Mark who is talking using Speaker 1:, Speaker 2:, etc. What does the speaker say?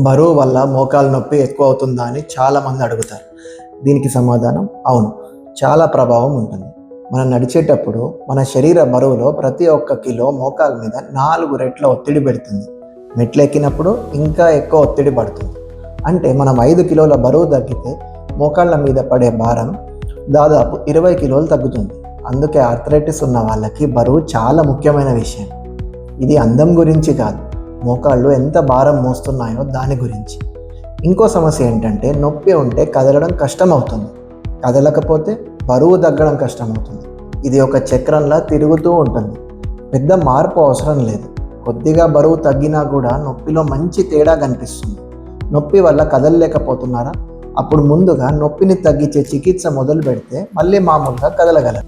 Speaker 1: బరువు వల్ల మోకాలు నొప్పి ఎక్కువ అవుతుందా అని చాలామంది అడుగుతారు. దీనికి సమాధానం అవును, చాలా ప్రభావం ఉంటుంది. మనం నడిచేటప్పుడు మన శరీర బరువులో ప్రతి ఒక్క కిలో మోకాల మీద 4 రెట్ల ఒత్తిడి పెడుతుంది. మెట్లెక్కినప్పుడు ఇంకా ఎక్కువ ఒత్తిడి పడుతుంది. అంటే మనం 5 కిలోల బరువు తగ్గితే మోకాళ్ళ మీద పడే భారం దాదాపు 20 కిలోలు తగ్గుతుంది. అందుకే ఆర్థరైటిస్ ఉన్న వాళ్ళకి బరువు చాలా ముఖ్యమైన విషయం. ఇది అందం గురించి కాదు, మోకాళ్ళు ఎంత భారం మోస్తున్నాయో దాని గురించి. ఇంకో సమస్య ఏంటంటే నొప్పి ఉంటే కదలడం కష్టం అవుతుంది, కదలకపోతే బరువు తగ్గడం కష్టమవుతుంది. ఇది ఒక చక్రంలా తిరుగుతూ ఉంటుంది. పెద్ద మార్పు అవసరం లేదు. కొద్దిగా బరువు తగ్గినా కూడా నొప్పిలో మంచి తేడా కనిపిస్తుంది. నొప్పి వల్ల కదలలేకపోతున్నారా? అప్పుడు ముందుగా నొప్పిని తగ్గించే చికిత్స మొదలు పెడితే మళ్ళీ మామూలుగా కదలగలరు.